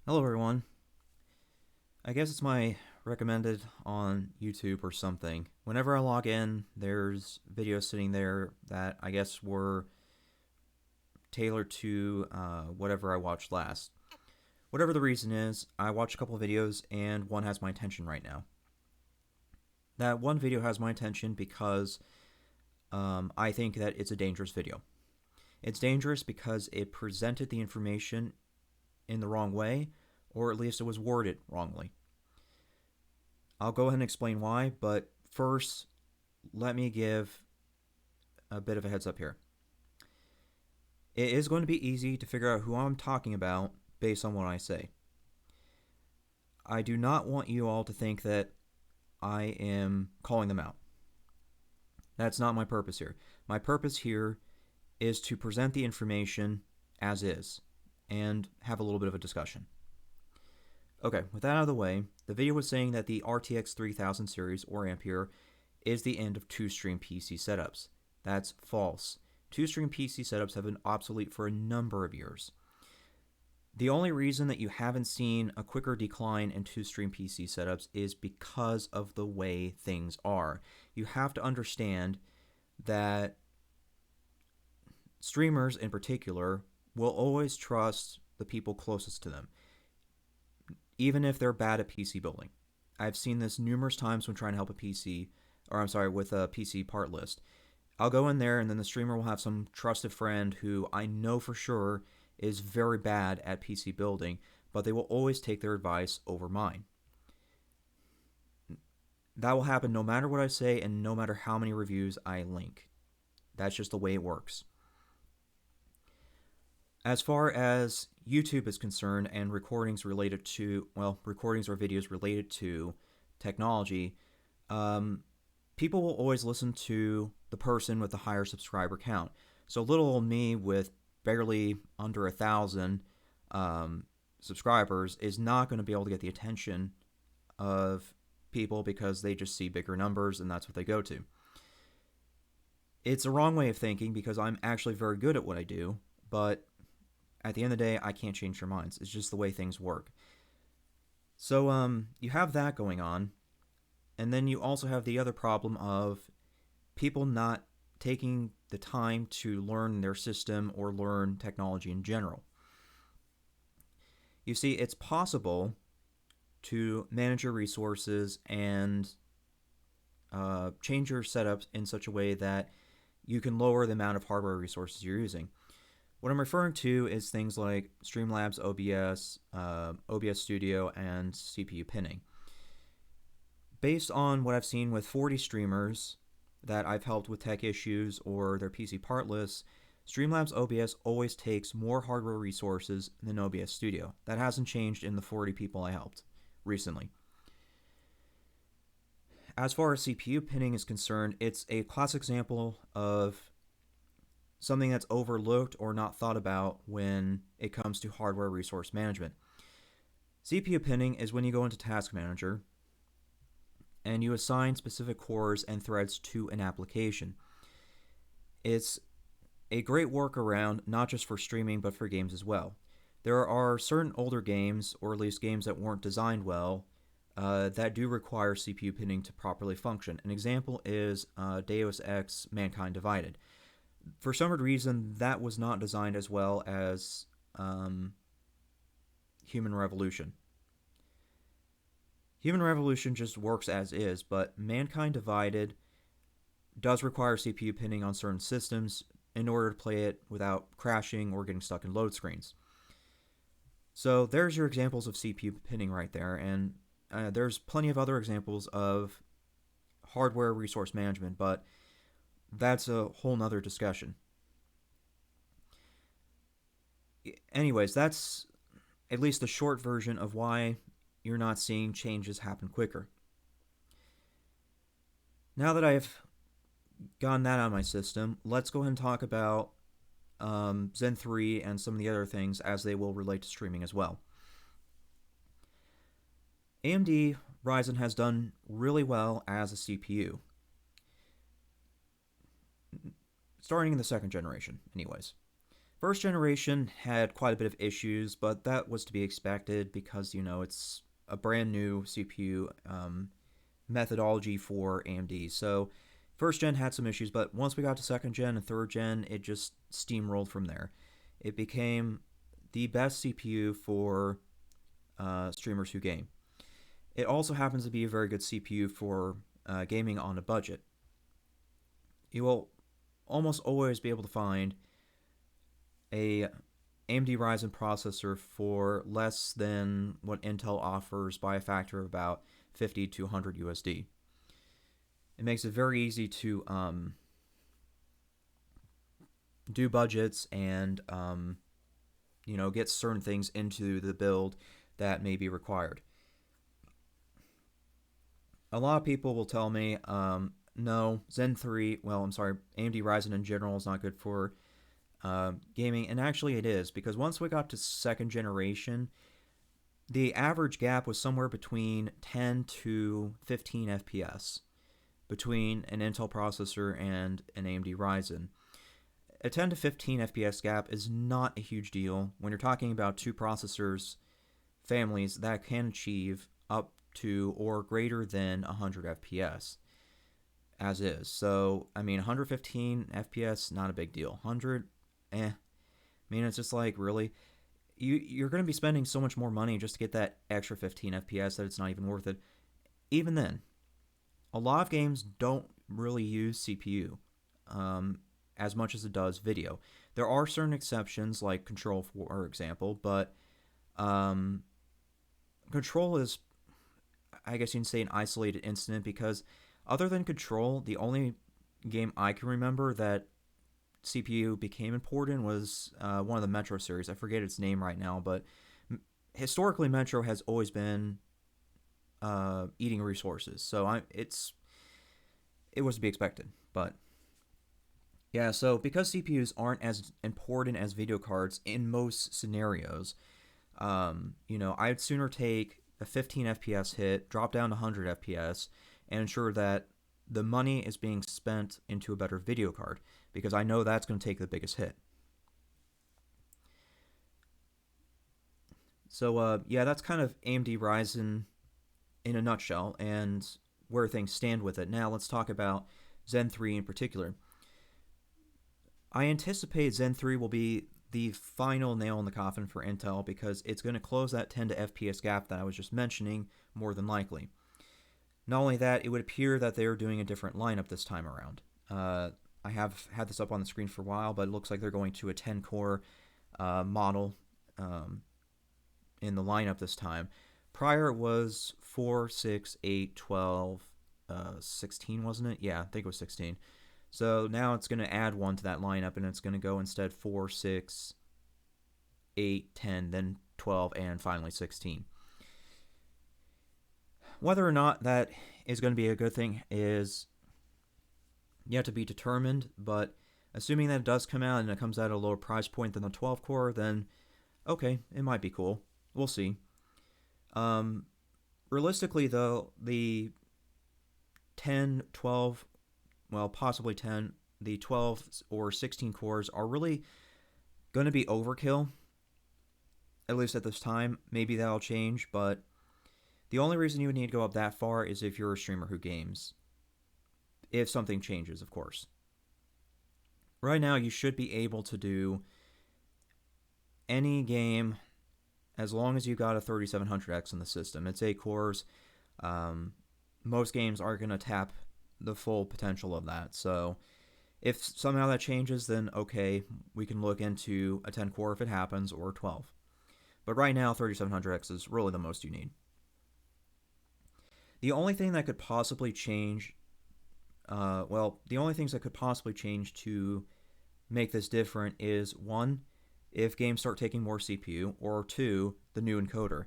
Hello everyone. I guess it's my recommended on YouTube or something. Whenever I log in, there's videos sitting there that I guess were tailored to whatever I watched last. Whatever the reason is, I watched a couple of videos and one has my attention right now. That one video has my attention because I think that it's a dangerous video. It's dangerous because it presented the information in the wrong way, or at least it was worded wrongly. I'll go ahead and explain why, but first, let me give a bit of a heads up here. It is going to be easy to figure out who I'm talking about based on what I say. I do not want you all to think that I am calling them out. That's not my purpose here. My purpose here is to present the information as is and have a little bit of a discussion. Okay, with that out of the way, the video was saying that the RTX 3000 series, or Ampere, is the end of two-stream PC setups. That's false. Two-stream PC setups have been obsolete for a number of years. The only reason that you haven't seen a quicker decline in two-stream PC setups is because of the way things are. You have to understand that streamers in particular will always trust the people closest to them, even if they're bad at PC building. I've seen this numerous times when trying to help with a PC part list. I'll go in there and then the streamer will have some trusted friend who I know for sure is very bad at PC building, but they will always take their advice over mine. That will happen no matter what I say and no matter how many reviews I link. That's just the way it works. As far as YouTube is concerned and recordings or videos related to technology, people will always listen to the person with the higher subscriber count. So little old me with barely under 1,000 subscribers is not going to be able to get the attention of people because they just see bigger numbers and that's what they go to. It's a wrong way of thinking because I'm actually very good at what I do, but at the end of the day, I can't change their minds. It's just the way things work. So you have that going on, and then you also have the other problem of people not taking the time to learn their system or learn technology in general. You see, it's possible to manage your resources and change your setups in such a way that you can lower the amount of hardware resources you're using. What I'm referring to is things like Streamlabs OBS, OBS Studio, and CPU pinning. Based on what I've seen with 40 streamers that I've helped with tech issues or their PC part lists, Streamlabs OBS always takes more hardware resources than OBS Studio. That hasn't changed in the 40 people I helped recently. As far as CPU pinning is concerned, it's a classic example of something that's overlooked or not thought about when it comes to hardware resource management. CPU pinning is when you go into Task Manager and you assign specific cores and threads to an application. It's a great workaround not just for streaming but for games as well. There are certain older games, or at least games that weren't designed well, that do require CPU pinning to properly function. An example is Deus Ex Mankind Divided. For some reason, that was not designed as well as Human Revolution. Human Revolution just works as is, but Mankind Divided does require CPU pinning on certain systems in order to play it without crashing or getting stuck in load screens. So there's your examples of CPU pinning right there, and there's plenty of other examples of hardware resource management, but that's a whole nother discussion. Anyways, that's at least the short version of why you're not seeing changes happen quicker. Now that I've gotten that out of my system, let's go ahead and talk about Zen 3 and some of the other things as they will relate to streaming as well. AMD Ryzen has done really well as a CPU. Starting in the second generation, anyways. First generation had quite a bit of issues, but that was to be expected because, it's a brand new CPU methodology for AMD. So first gen had some issues, but once we got to second gen and third gen, it just steamrolled from there. It became the best CPU for streamers who game. It also happens to be a very good CPU for gaming on a budget. You will almost always be able to find a AMD Ryzen processor for less than what Intel offers by a factor of about 50 to 100 USD. It makes it very easy to do budgets and get certain things into the build that may be required. A lot of people will tell me, no, Zen 3, AMD Ryzen in general is not good for gaming, and actually it is, because once we got to second generation, the average gap was somewhere between 10 to 15 FPS between an Intel processor and an AMD Ryzen. A 10 to 15 FPS gap is not a huge deal when you're talking about two processors families that can achieve up to or greater than 100 FPS as is. So, 115 FPS, not a big deal. 100, it's just like, really? You're going to be spending so much more money just to get that extra 15 FPS that it's not even worth it. Even then, a lot of games don't really use CPU as much as it does video. There are certain exceptions, like Control, for example, but Control is, I guess you can say, an isolated incident, because other than Control, the only game I can remember that CPU became important was one of the Metro series. I forget its name right now, but historically Metro has always been eating resources, so it was to be expected. But yeah, so because CPUs aren't as important as video cards in most scenarios, I'd sooner take a 15 FPS hit, drop down to 100 FPS, and ensure that the money is being spent into a better video card, because I know that's going to take the biggest hit. So, that's kind of AMD Ryzen in a nutshell and where things stand with it. Now, let's talk about Zen 3 in particular. I anticipate Zen 3 will be the final nail in the coffin for Intel, because it's going to close that 10 to FPS gap that I was just mentioning, more than likely. Not only that, it would appear that they are doing a different lineup this time around. I have had this up on the screen for a while, but it looks like they're going to a 10-core model in the lineup this time. Prior it was 4, 6, 8, 12, 16, wasn't it? Yeah, I think it was 16. So now it's going to add one to that lineup, and it's going to go instead 4, 6, 8, 10, then 12, and finally 16. Whether or not that is going to be a good thing is yet to be determined, but assuming that it does come out and it comes out at a lower price point than the 12 core, then okay, it might be cool. We'll see. Realistically, though, the 10, 12, possibly 10, the 12 or 16 cores are really going to be overkill, at least at this time. Maybe that'll change, but the only reason you would need to go up that far is if you're a streamer who games. If something changes, of course. Right now, you should be able to do any game as long as you got a 3700X in the system. It's 8 cores. Most games are going to tap the full potential of that. So if somehow that changes, then okay, we can look into a 10 core if it happens, or 12. But right now, 3700X is really the most you need. The only thing that could possibly change, the only things that could possibly change to make this different is, 1, if games start taking more CPU, or 2, the new encoder.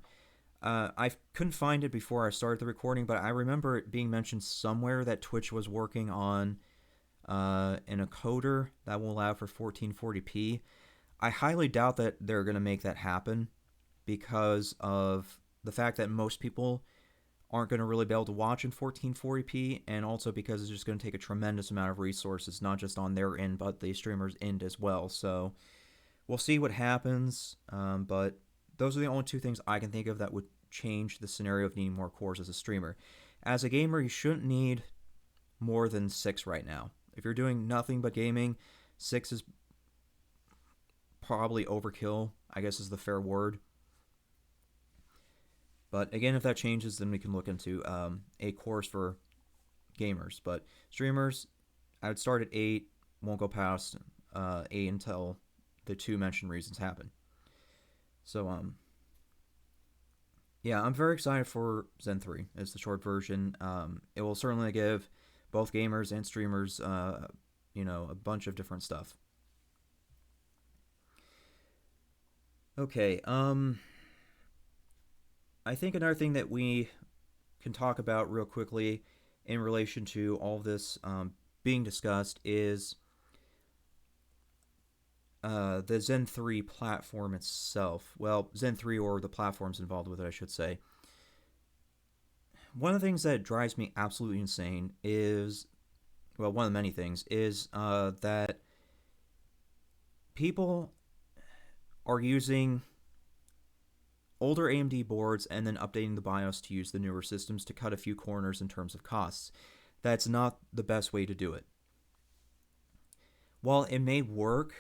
I couldn't find it before I started the recording, but I remember it being mentioned somewhere that Twitch was working on an encoder that will allow for 1440p. I highly doubt that they're going to make that happen, because of the fact that most people aren't going to really be able to watch in 1440p, and also because it's just going to take a tremendous amount of resources, not just on their end, but the streamer's end as well. So we'll see what happens. But those are the only two things I can think of that would change the scenario of needing more cores as a streamer. As a gamer, you shouldn't need more than 6 right now. If you're doing nothing but gaming, 6 is probably overkill, I guess is the fair word. But again, if that changes, then we can look into a course for gamers. But streamers, I would start at 8, won't go past 8 until the two mentioned reasons happen. So, yeah, I'm very excited for Zen 3. It's the short version. It will certainly give both gamers and streamers, a bunch of different stuff. Okay, I think another thing that we can talk about real quickly in relation to all of this being discussed is the Zen 3 platform itself. Well, Zen 3 or the platforms involved with it, I should say. One of the things that drives me absolutely insane is, well, one of the many things, is that people are using older AMD boards and then updating the BIOS to use the newer systems to cut a few corners in terms of costs. That's not the best way to do it. While it may work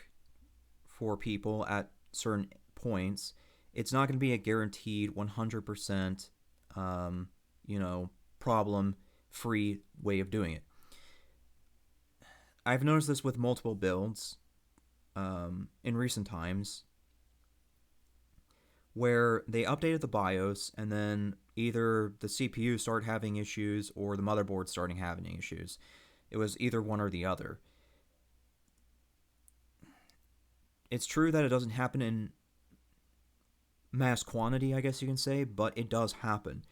for people at certain points, it's not going to be a guaranteed 100% problem-free way of doing it. I've noticed this with multiple builds in recent times, where they updated the BIOS and then either the CPU started having issues or the motherboard starting having issues. It was either one or the other. It's true that it doesn't happen in mass quantity, I guess you can say, but it does happen.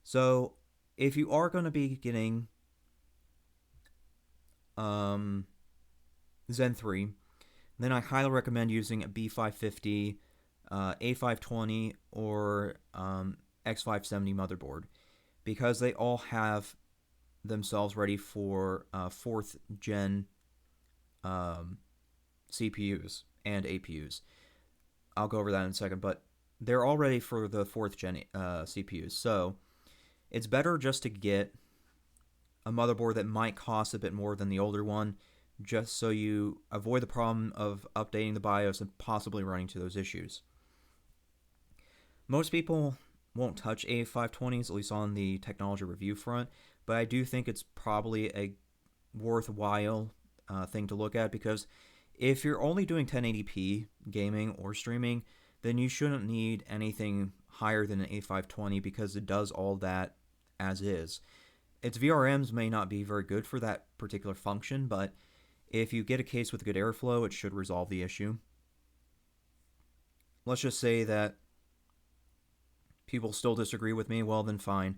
So if you are going to be getting Zen 3, then I highly recommend using a B550, A520, or X570 motherboard, because they all have themselves ready for 4th gen CPUs and APUs. I'll go over that in a second, but they're all ready for the 4th gen CPUs. So it's better just to get a motherboard that might cost a bit more than the older one, just so you avoid the problem of updating the BIOS and possibly running into those issues. Most people won't touch A520s, at least on the technology review front, but I do think it's probably a worthwhile thing to look at, because if you're only doing 1080p gaming or streaming, then you shouldn't need anything higher than an A520, because it does all that as is. Its VRMs may not be very good for that particular function, but if you get a case with good airflow, it should resolve the issue. Let's just say that people still disagree with me, well then fine.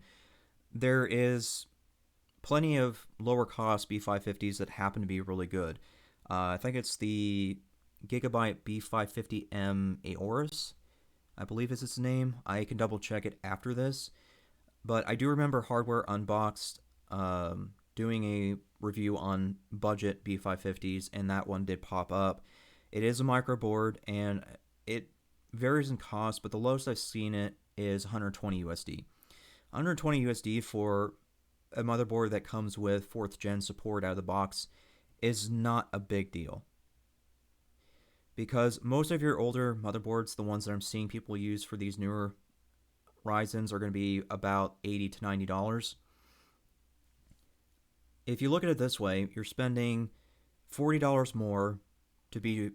There is plenty of lower cost B550s that happen to be really good. I think it's the Gigabyte B550M Aorus, I believe is its name. I can double check it after this. But I do remember Hardware Unboxed doing a review on budget B550s, and that one did pop up. It is a microboard, and it varies in cost, but the lowest I've seen it is 120 USD. 120 USD for a motherboard that comes with 4th gen support out of the box is not a big deal. Because most of your older motherboards, the ones that I'm seeing people use for these newer Ryzens, are going to be about $80 to $90. If you look at it this way, you're spending $40 more to be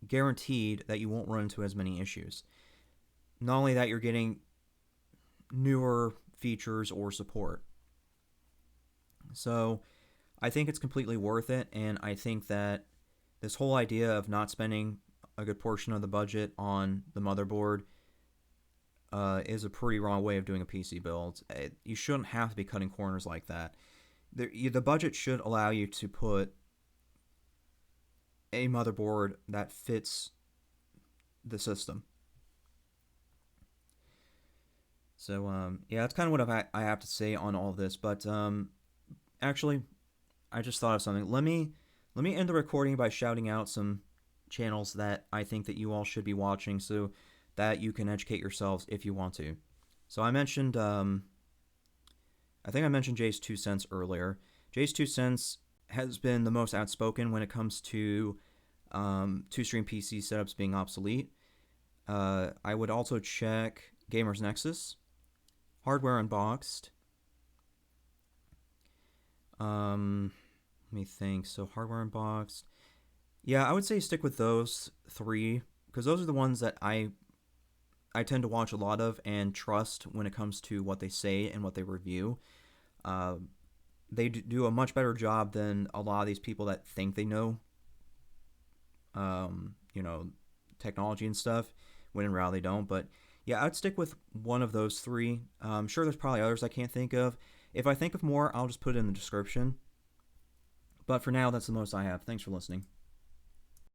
guaranteed that you won't run into as many issues. Not only that, you're getting newer features or support. So I think it's completely worth it, and I think that this whole idea of not spending a good portion of the budget on the motherboard is a pretty wrong way of doing a PC build. You shouldn't have to be cutting corners like that. The budget should allow you to put a motherboard that fits the system. So, yeah, that's kind of what I have to say on all of this. But actually, I just thought of something. Let me end the recording by shouting out some channels that I think that you all should be watching so that you can educate yourselves if you want to. So I mentioned, I think I mentioned Jay's 2 cents earlier. Jay's 2 cents has been the most outspoken when it comes to two-stream PC setups being obsolete. I would also check Gamers Nexus, Hardware Unboxed. Let me think. So Hardware Unboxed. Yeah, I would say stick with those three because those are the ones that I tend to watch a lot of and trust when it comes to what they say and what they review. They do a much better job than a lot of these people that think they know, technology and stuff, when in reality they don't. But yeah, I'd stick with one of those three. I'm sure there's probably others I can't think of. If I think of more, I'll just put it in the description. But for now, that's the most I have. Thanks for listening.